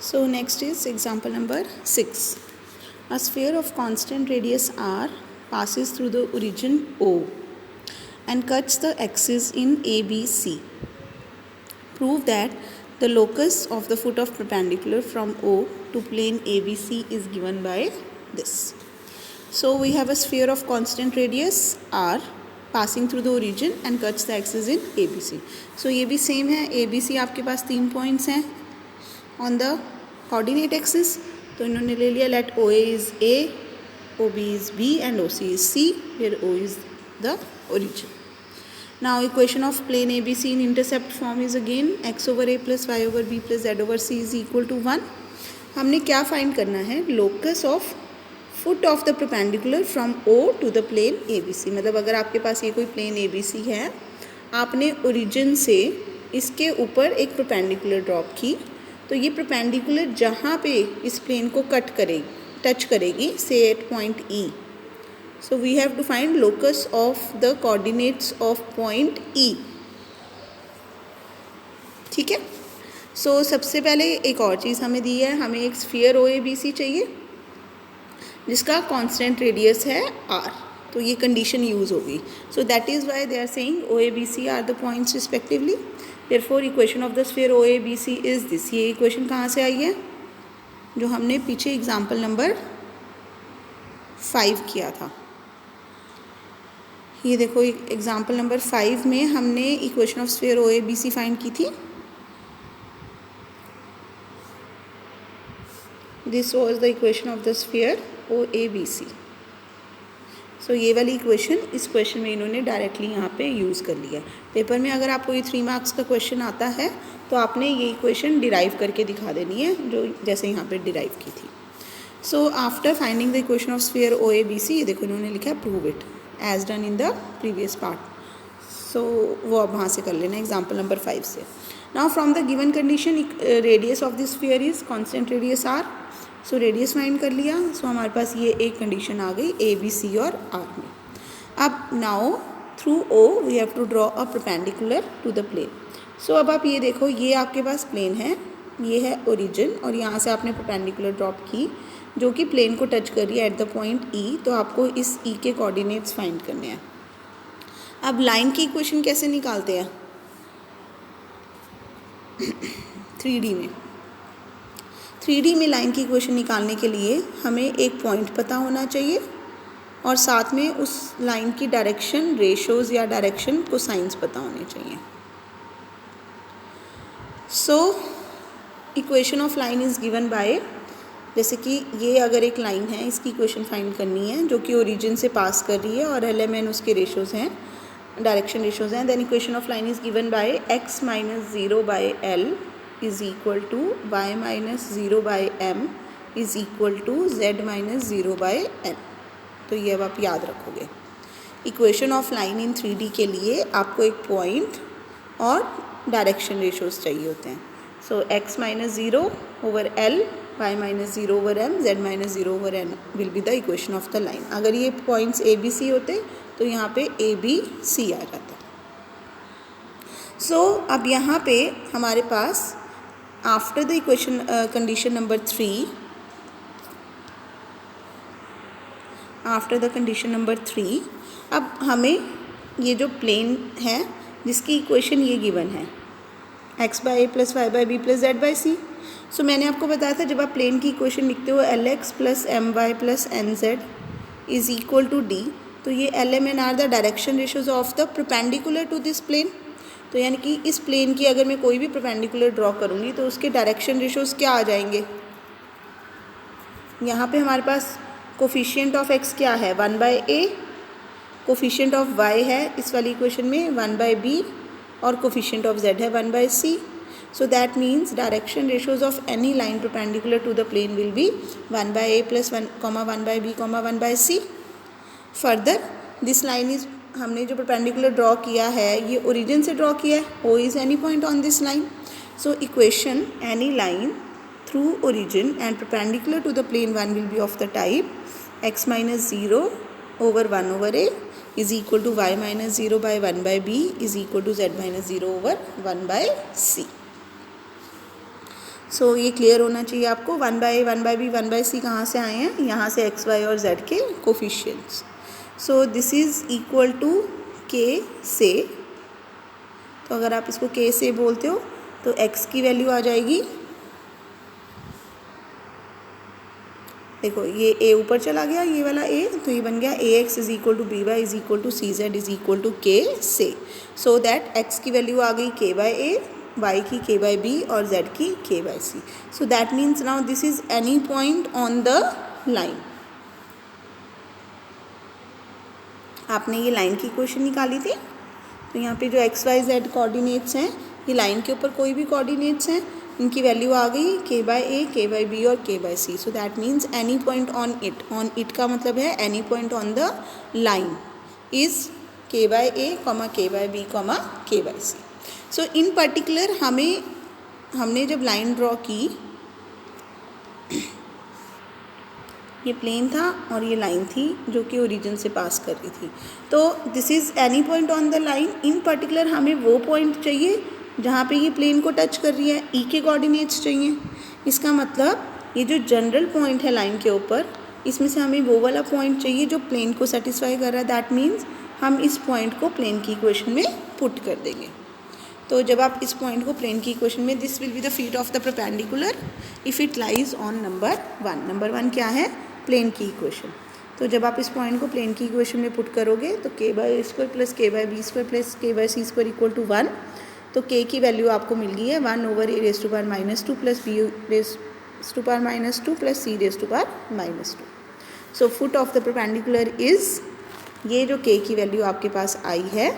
So next is example number 6. A sphere of constant radius r passes through the origin O and cuts the axis in ABC. Prove that the locus of the foot of perpendicular from O to plane ABC is given by this. So we have a sphere of constant radius r passing through the origin and cuts the axis in ABC. So ये भी same है, ABC आपके पास 3 points हैं on the coordinate axis. तो इन्होंने ले लिया let OA is A, OB is B and OC is C, where O is the origin. Now equation of plane ABC in intercept form is again x over A plus y over B plus z over C is equal to 1. हमने क्या find करना है? locus of foot of the perpendicular from O to the plane ABC. मतलब अगर आपके पास ये कोई plane ABC है, आपने ओरिजिन से इसके ऊपर एक परपेंडिकुलर ड्रॉप की, तो ये परपेंडिकुलर जहाँ पे इस प्लेन को कट करेगी, टच करेगी, से at point E. So we have to find locus of the coordinates of point E. ठीक है. सो सबसे पहले एक और चीज़ हमें दी है, हमें एक स्फीयर OABC चाहिए जिसका कांस्टेंट रेडियस है r. तो ये कंडीशन यूज़ होगी. So that is why they are saying OABC are the points respectively. Therefore equation of the sphere OABC is this. ये इक्वेशन कहाँ से आई है? जो हमने पीछे एग्जाम्पल नंबर 5 किया था. ये देखो एग्जाम्पल नंबर 5 में हमने equation of sphere OABC find की थी. This was the equation of the sphere OABC. सो ये वाली इक्वेशन इस क्वेश्चन में इन्होंने डायरेक्टली यहाँ पे यूज़ कर लिया. पेपर में अगर आपको ये 3 मार्क्स का क्वेश्चन आता है तो आपने ये इक्वेशन डिराइव करके दिखा देनी है, जो जैसे यहाँ पे डिराइव की थी. So after finding the equation of sphere OABC, ये देखो इन्होंने लिखा है prove it as done in the previous part. So वो अब वहाँ से कर लेना एग्जाम्पल नंबर 5 से. Now from the given condition radius of this sphere is constant radius r. So radius find कर लिया. सो हमारे पास ये एक कंडीशन आ गई A, B, C और R में. अब now through O we have to draw a perpendicular to the plane. So अब आप ये देखो, ये आपके पास प्लेन है, ये है ओरिजिन, और यहाँ से आपने परपेंडिकुलर ड्रॉप की जो कि प्लेन को टच कर रही है एट द पॉइंट E. तो आपको इस E के कोऑर्डिनेट्स फाइंड करने हैं. अब लाइन की इक्वेशन कैसे निकालते हैं 3D में? 3D में लाइन की इक्वेशन निकालने के लिए हमें एक पॉइंट पता होना चाहिए और साथ में उस लाइन की डायरेक्शन रेशोज़ या डायरेक्शन कोसाइंस पता होने चाहिए. So equation of line is given bye, जैसे कि ये अगर एक लाइन है, इसकी इक्वेशन फाइंड करनी है जो कि ओरिजिन से पास कर रही है और LMN उसके रेशोज़ हैं, डायरेक्शन रेशोज़ हैं. Then equation of line is given by x minus 0 by L is equal to y minus 0 by m is equal to z minus 0 by n. तो ये अब आप याद रखोगे. Equation of line in 3D के लिए आपको एक पॉइंट और डायरेक्शन रेशोज़ चाहिए होते हैं. सो x minus 0 over L, y minus 0 over m, z minus 0 over n will be the equation of the line. अगर ये पॉइंट्स A B C होते तो यहाँ पे A B C आ जाता. सो अब यहाँ पे हमारे पास after the equation condition number 3, after the condition number 3, अब हमें ये जो प्लेन है जिसकी इक्वेशन ये गिवन है x by A plus y by b plus z by c. So मैंने आपको बताया था जब आप प्लेन की इक्वेशन लिखते हो LX plus MY plus NZ is equal to D, तो ये LMN are the direction ratios of the perpendicular to this plane. तो यानी कि इस प्लेन की अगर मैं कोई भी परपेंडिकुलर ड्रॉ करूँगी तो उसके डायरेक्शन रेशोज़ क्या आ जाएंगे? यहाँ पे हमारे पास कोफिशिएंट ऑफ x क्या है 1 by A, coefficient of y है इस वाली इक्वेशन में 1 बाई B और कोफिशिएंट ऑफ z है 1 by C. So that means direction ratios of any line perpendicular to the plane will be 1 by A plus 1 by B 1 by C. Further this line is, हमने जो perpendicular draw किया है ये origin से draw किया है. O is any point on this line. So equation any line through origin and perpendicular to the plane 1 will be of the type x minus 0 over 1 over A is equal to y minus 0 by 1 by B is equal to z minus 0 over 1 by C. So ये clear होना चाहिए आपको। 1/a 1/b 1/c कहाँ से आए हैं, यहाँ से x y और z के coefficients. So this is equal to k से, तो अगर आप इसको k से बोलते हो तो x की वैल्यू आ जाएगी, देखो ये a ऊपर चला गया ये वाला a, तो ये बन गया ax is equal to b y is equal to c z is equal to k से। सो दैट x की वैल्यू आ गई k बाई a, y की k बाई b और z की k by c। So that means now this is any point on the line. आपने ये line की इक्वेशन निकाली थी, तो यहाँ पे जो x y z कोऑर्डिनेट्स हैं, ये लाइन के ऊपर कोई भी कोऑर्डिनेट्स हैं, इनकी वैल्यू आ गई k by a, k by b और k by c। So that means any point on it, on it का मतलब है any point on the line is k by a, k by b, k by c। So in particular हमने जब line draw की, ये plane था और ये लाइन थी जो कि ओरिजिन से पास कर रही थी, तो this is any point on the line. In particular हमें वो पॉइंट चाहिए जहाँ पे ये प्लेन को टच कर रही है, ई के कोऑर्डिनेट्स चाहिए। इसका मतलब ये जो जनरल पॉइंट है लाइन के ऊपर, इसमें से हमें वो वाला पॉइंट चाहिए जो प्लेन को सेटिस्फाई कर रहा है। दैट मीन्स हम इस पॉइंट को प्लेन की इक्वेशन में पुट कर देंगे। तो जब आप इस पॉइंट को प्लेन की इक्वेशन में, this will be the feet of the perpendicular if it lies on number 1। Number 1 क्या है, प्लेन की इक्वेशन। तो जब आप इस पॉइंट को प्लेन की इक्वेशन में पुट करोगे तो k by a square plus k by b square plus k by c square equal to 1। तो k की वैल्यू आपको मिल गई है 1 over a raise to power -2 plus b raise to power -2 plus c raise to power -2। So foot of the perpendicular is, ये जो k की value आपके पास आई है,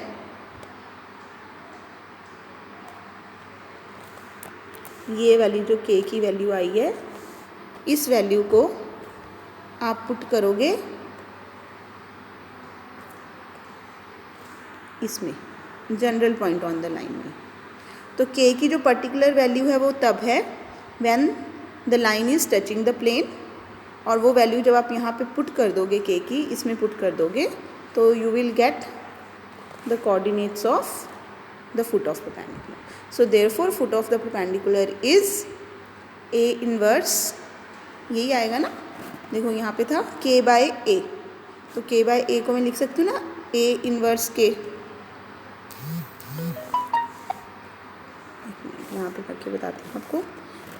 ये वाली जो k की वैल्यू आई है, इस वैल्यू को आप पुट करोगे इसमें general point on the line में। तो k की जो पर्टिकुलर वैल्यू है वो तब है when the line is touching the plane, और वो वैल्यू जब आप यहाँ पे पुट कर दोगे k की, इसमें पुट कर दोगे, तो you will get the coordinates of the foot of perpendicular. So therefore foot of the perpendicular is a inverse, यही आएगा ना, देखो यहाँ पे था k बाई a, तो k बाई a को मैं लिख सकती हूँ ना a इनवर्स k, यहाँ पे करके बताती हूँ आपको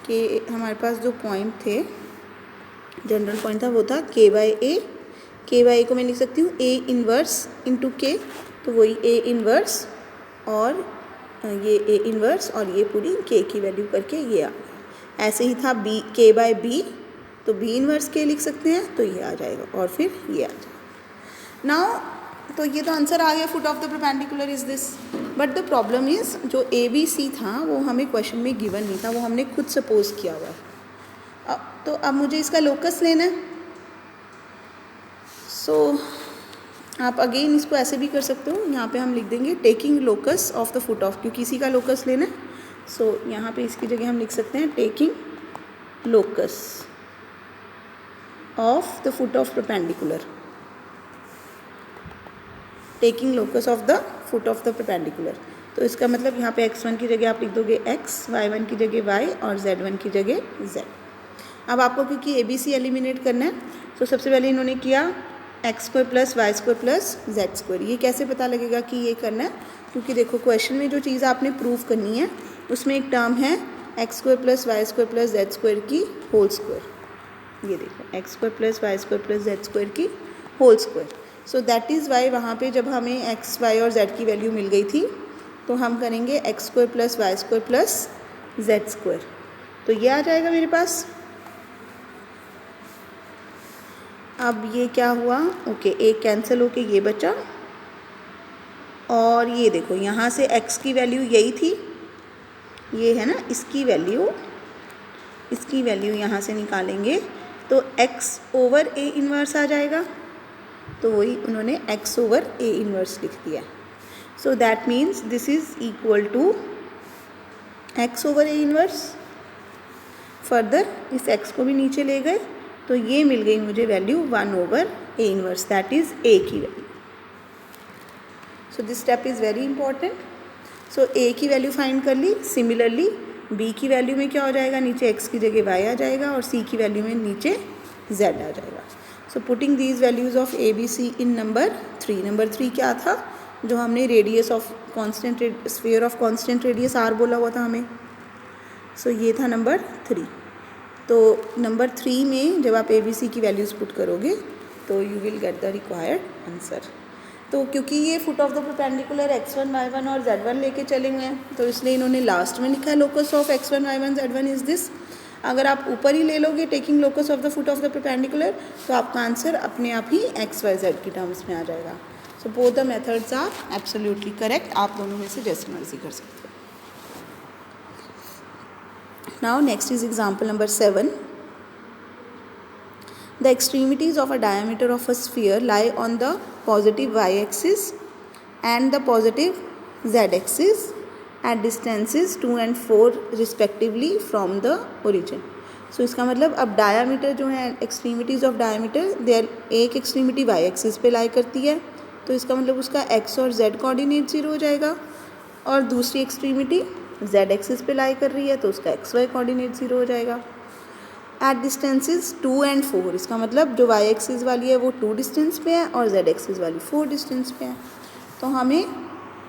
कि हमारे पास जो पॉइंट थे, जनरल पॉइंट था वो था k बाई a को मैं लिख सकती हूँ a इनवर्स इंटू k, तो वही a इनवर्स और ये a इनवर्स और ये पूरी k की वैल्यू करके ये आ गया। ऐसे ही था b k बाई b, तो b इनवर्स k लिख सकते हैं, तो ये आ जाएगा और फिर ये आ जाएगा। नाउ तो ये तो आंसर आ गया, foot of the perpendicular is this. But the problem is जो ए बी सी था वो हमें क्वेश्चन में गिवन नहीं था, वो हमने खुद सपोज किया हुआ है। तो अब मुझे इसका लोकस लेना है। सो आप अगेन इसको ऐसे भी कर सकते हो, यहाँ पे हम लिख देंगे taking locus of the foot of, क्योंकि इसी का लोकस लेना है। सो यहाँ पे इसकी जगह हम लिख सकते हैं taking locus of the foot of perpendicular, taking locus of the foot of the perpendicular. तो इसका मतलब यहाँ पे x1 की जगह आप लिख दोगे x, y1 की जगह y और z1 की जगह z। अब आपको क्योंकि ए बी सी एलिमिनेट करना है, तो सबसे पहले इन्होंने किया x square plus y square plus z square. ये कैसे पता लगेगा कि ये करना है, क्योंकि देखो क्वेश्चन में जो चीज़ आपने प्रूव करनी है उसमें एक टर्म है x square plus y square plus z square की होल स्क्वायर। ये देखो x square plus y square plus z square की whole square. So that is why वहाँ पे जब हमें एक्स वाई और जेड की वैल्यू मिल गई थी तो हम करेंगे x square plus y square plus z square, तो ये आ जाएगा मेरे पास। अब ये क्या हुआ, ओके एक कैंसिल होके ये बचा, और ये देखो यहाँ से x की वैल्यू यही थी, ये है ना, इसकी वैल्यू यहाँ से निकालेंगे तो x ओवर a इन्वर्स आ जाएगा, तो वही उन्होंने x ओवर a इन्वर्स लिख दिया। So that means this is equal to x over a inverse. Further इस x को भी नीचे ले गए तो ये मिल गई मुझे value 1 over a inverse, that is a की value. So this step is very important. So a की वैल्यू फाइंड कर ली। सिमिलरली बी की वैल्यू में क्या हो जाएगा, नीचे एक्स की जगह वाई आ जाएगा और सी की वैल्यू में नीचे जेड आ जाएगा. So putting these values of a b c in number 3. Number 3 क्या था, जो हमने radius of constant sphere of constant radius r बोला हुआ था हमें. सो ये था नंबर 3. तो नंबर 3 में जब आप ए बी सी की वैल्यूज़ पुट करोगे तो you will get the required answer. तो क्योंकि ये foot of the perpendicular x1 y1 और z1 लेके चले हुए हैं तो इसलिए इन्होंने लास्ट में लिखा है locus of x1 y1 z1 is this. अगर आप ऊपर ही ले लोगे taking locus of the foot of the perpendicular तो आपका आंसर अपने आप ही x y z की टर्म्स में आ जाएगा. So both the methods are absolutely correct. आप दोनों में से जैसे मर्जी कर सकते हो. Now next is example number 7. The extremities of a diameter of a sphere lie on the positive y-axis and the positive z-axis at distances 2 and 4 respectively from the origin. So इसका मतलब अब डायामीटर जो है extremities of diameter there एक extremity Y axis पे लाई करती है तो इसका मतलब उसका एक्स और जेड कोऑर्डिनेट 0 हो जाएगा और दूसरी एक्सट्रीमिटी जेड एक्सिस पे लाई कर रही है तो उसका एक्स वाई कोऑर्डिनेट 0 हो जाएगा. At distances 2 and 4. इसका मतलब जो वाई एक्सिस वाली है वो 2 डिस्टेंस पे है और जेड एक्सिस वाली 4 डिस्टेंस पे है. तो हमें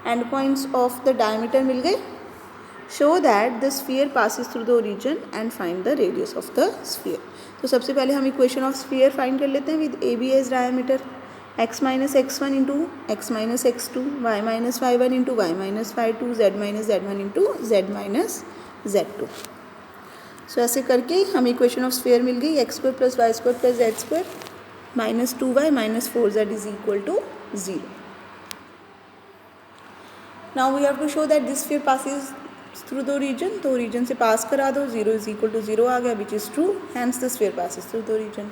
end points of the diameter मिल गए. Show that the sphere passes through the origin and find the radius of the sphere. तो सबसे पहले हम इक्वेशन ऑफ स्फीयर फाइंड कर लेते हैं with a b as diameter. x minus x1 into x minus x2 y minus y1 into y minus y2 z minus z1 into z minus z2. So ऐसे करके हमें equation of sphere मिल गई x square plus y square plus z square minus 2y minus 4z is equal to 0. Now we have to show that this sphere passes through the origin. तो origin से पास करा दो 0 is equal to 0 आ गया which is true. Hence the sphere passes through the origin.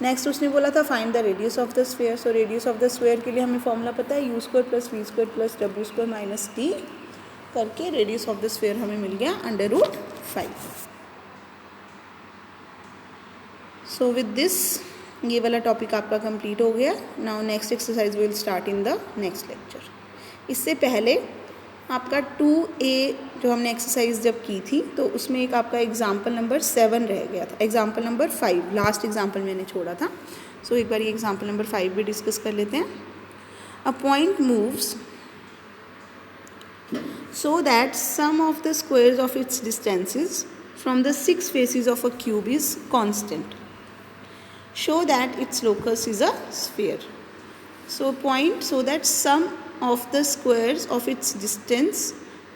Next उसने बोला था find the radius of the sphere. So radius of the sphere के लिए हमें फॉर्मूला पता है u square plus v square plus डब्ल्यू स्क्वायर माइनस टी करके रेडियस ऑफ द स्फीयर हमें मिल गया √5. सो विद दिस ये वाला टॉपिक आपका कंप्लीट हो गया. Now next exercise will start in the next lecture. इससे पहले आपका 2A जो हमने एक्सरसाइज जब की थी तो उसमें एक आपका एग्जाम्पल नंबर 7 रह गया था. एग्जाम्पल नंबर 5 लास्ट एग्जाम्पल मैंने छोड़ा था. सो एक बार ये एग्जाम्पल नंबर 5 भी डिस्कस कर लेते हैं. A point moves so that sum of the squares of its distances from the 6 faces of a cube is constant. Show that its locus is a sphere. So point so that sum of the squares of its distance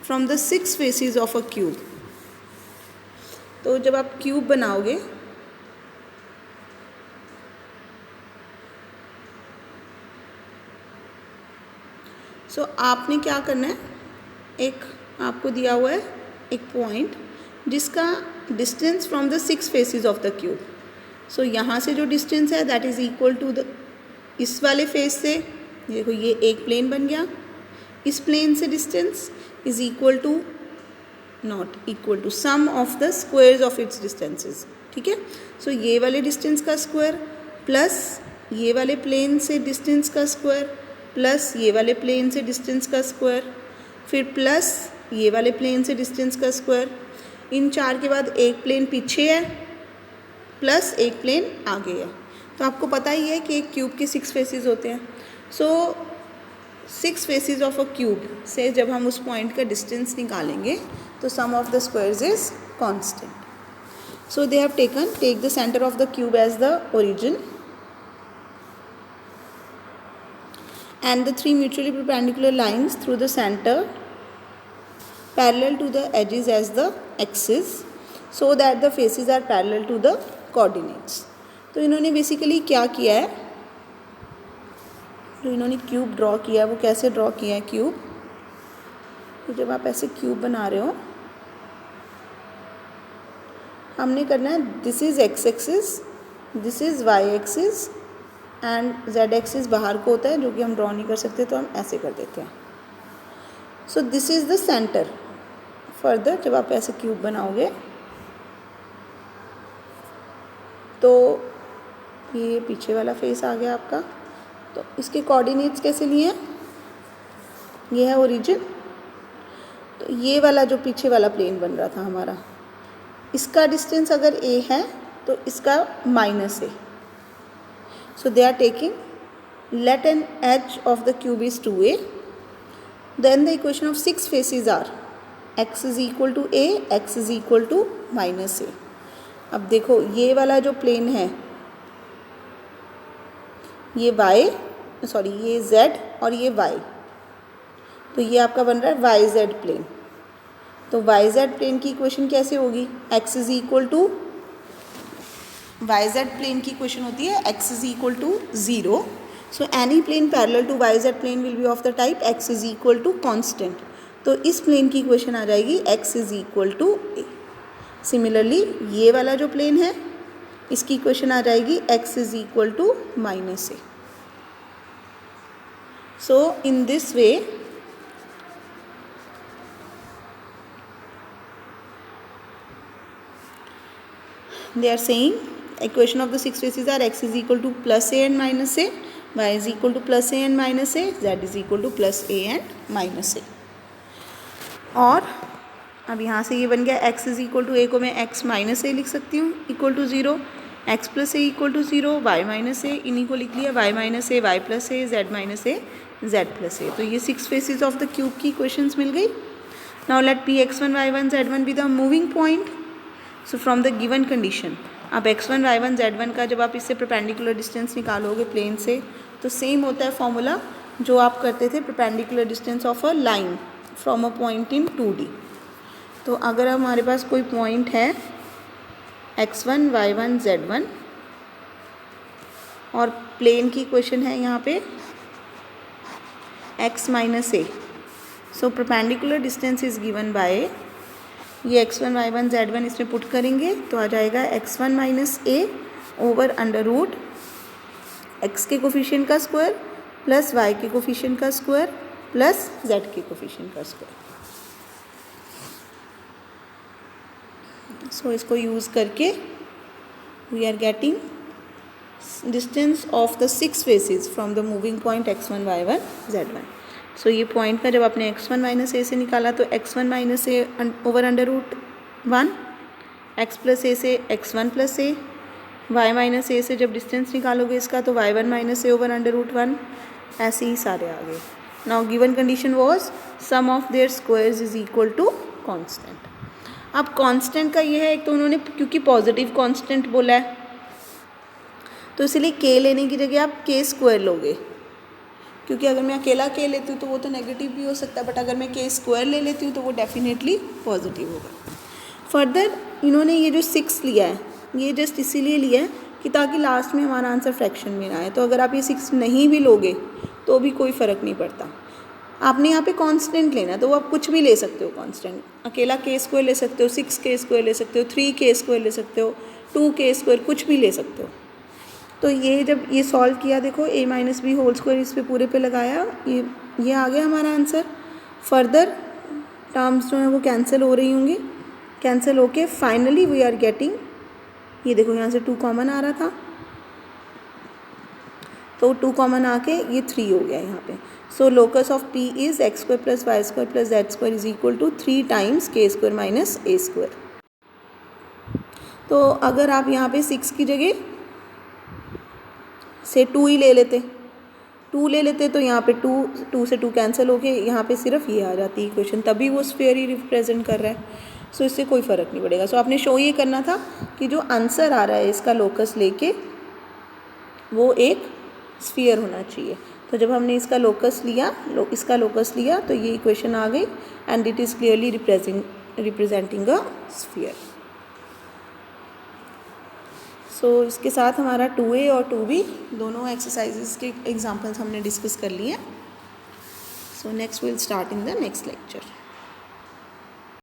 from the 6 faces of a cube. तो जब आप cube बनाओगे सो आपने क्या करना है, एक आपको दिया हुआ है एक पॉइंट जिसका distance from the 6 faces of the cube. So यहाँ से जो डिस्टेंस है that is equal to the इस वाले फेस से देखो ये एक प्लेन बन गया. इस प्लेन से distance is equal to not equal to sum of the squares of its distances. ठीक है. सो ये वाले डिस्टेंस का स्क्वायर प्लस ये वाले प्लेन से डिस्टेंस का स्क्वायर प्लस ये वाले प्लेन से डिस्टेंस का स्क्वायर फिर प्लस ये वाले प्लेन से डिस्टेंस का स्क्वायर. इन 4 के बाद एक प्लेन पीछे है प्लस एक प्लेन आगे है. तो आपको पता ही है कि एक क्यूब के 6 फेसेस होते हैं. So 6 faces of a cube से जब हम उस पॉइंट का डिस्टेंस निकालेंगे तो sum of the squares is constant. So they have take the centre of the cube as the origin and the 3 mutually perpendicular lines through the center parallel to the edges as the axis so that the faces are parallel to the coordinates. तो इन्होंने basically क्या किया है, तो इन्होंने cube draw किया है. वो कैसे ड्रॉ किया है क्यूब, तो जब आप ऐसे क्यूब बना रहे हो हमने करना है this is x axis this is why axis and Z axis बाहर को होता है जो कि हम ड्रॉ नहीं कर सकते तो हम ऐसे कर देते हैं. सो this is the centre. Further जब आप ऐसे क्यूब बनाओगे तो ये पीछे वाला फेस आ गया आपका. तो इसके कोऑर्डिनेट्स कैसे लिए हैं, ये है ओरिजिन. तो ये वाला जो पीछे वाला प्लेन बन रहा था हमारा, इसका डिस्टेंस अगर a है तो इसका minus a. So they are taking, let an edge of the cube is 2a. Then the equation of 6 faces are x is equal to a, x is equal to minus a. अब देखो ये वाला जो plane है, ये ये z और ये y, तो ये आपका बन रहा है वाई जेड प्लेन. तो वाई जेड प्लेन की इक्वेशन कैसे होगी? x is equal to, y z plane की इक्वेशन होती है x is equal to 0. So any plane parallel to y z plane will be of the type x is equal to constant. तो इस plane की equation आ जाएगी x is equal to a. Similarly ये वाला जो प्लेन है, इसकी इक्वेशन आ जाएगी x is equal to minus a. So in this way they are saying equation of the 6 faces are x is equal to plus a and minus a, y is equal to plus a and minus a, z is equal to plus a and minus a. और अब यहाँ से ये बन गया x is equal to a को मैं x minus a लिख सकती हूँ equal to 0, x plus a equal to 0, y minus a इन्हीं को लिख लिया, y minus a, y plus a, z minus a, z plus a. तो ये 6 faces of the cube की equations मिल गई. Now let p x1 y1 z1 be the moving point. So from the given condition, अब x1 y1 z1 का जब आप इससे perpendicular distance निकालोगे प्लेन से, तो सेम होता है फॉर्मूला जो आप करते थे perpendicular distance of a line from a point in 2D. तो अगर हमारे पास कोई पॉइंट है x1 y1 z1 और प्लेन की इक्वेशन है यहाँ पे x minus a. So perpendicular distance is given by, ये x1 y1 z1 इसमें पुट करेंगे तो आ जाएगा x1 minus a over under root x के कोफिशिएंट का स्क्वायर प्लस y के कोफिशिएंट का स्क्वायर प्लस z के कोफिशिएंट का स्क्वायर. सो इसको यूज़ करके we are getting distance of the 6 faces from the moving point x1 y1 z1. So ये point का जब आपने x1 माइनस ए से निकाला तो x1 minus a over under root 1, x plus a से x1 plus a, y minus a से जब डिस्टेंस निकालोगे इसका तो y1 minus a over under root 1, ऐसे ही सारे आ गए. Now given condition was sum of their squares is equal to constant. अब कांस्टेंट का ये है, एक तो उन्होंने क्योंकि पॉजिटिव कांस्टेंट बोला है तो इसलिए k लेने की जगह आप k स्क्वायर लोगे, क्योंकि अगर मैं अकेला k लेती हूँ तो वो तो नेगेटिव भी हो सकता है, बट अगर मैं k स्क्वायर ले लेती हूँ तो वो डेफिनेटली पॉजिटिव होगा. फर्दर इन्होंने ये जो 6 लिया है ये जस्ट इसीलिए लिया है कि ताकि लास्ट में हमारा आंसर फ्रैक्शन में ना आए. तो अगर आप ये 6 नहीं भी लोगे तो भी कोई फ़र्क नहीं पड़ता. आपने यहाँ पे कांस्टेंट लेना है तो वो आप कुछ भी ले सकते हो कांस्टेंट. अकेला k स्क्वायर ले सकते हो, 6k स्क्वायर ले सकते हो, 3k स्क्वायर ले सकते हो, 2k स्क्वायर, कुछ भी ले सकते हो. तो ये जब ये सॉल्व किया, देखो a minus b whole square इस पे पूरे पे लगाया, ये आ गया हमारा आंसर. फर्दर टर्म्स जो हैं वो कैंसिल हो रही होंगी, कैंसिल होके फाइनली वी आर गेटिंग, ये देखो यहाँ से 2 कॉमन आ रहा था तो 2 कॉमन आके ये 3 हो गया यहाँ पे. So locus of p is x square plus y square plus z square is equal to 3 times k square minus a square. तो अगर आप यहाँ पे 6 की जगह से 2 ही ले लेते, 2 ले लेते तो यहाँ पे 2 से 2 कैंसिल हो गए, यहाँ पे सिर्फ ये आ जाती है इक्वेशन, तभी वो स्फीयर ही रिप्रेजेंट कर रहा है. सो इससे कोई फ़र्क नहीं पड़ेगा. सो आपने शो ये करना था कि जो आंसर आ रहा है इसका लोकस लेके वो एक स्फीयर होना चाहिए. तो जब हमने इसका लोकस लिया तो ये इक्वेशन आ गई and it is clearly representing a sphere. So इसके साथ हमारा 2a और 2b दोनों एक्सरसाइजेस के एग्जांपल्स हमने डिस्कस कर लिए. So next will start in the next lecture.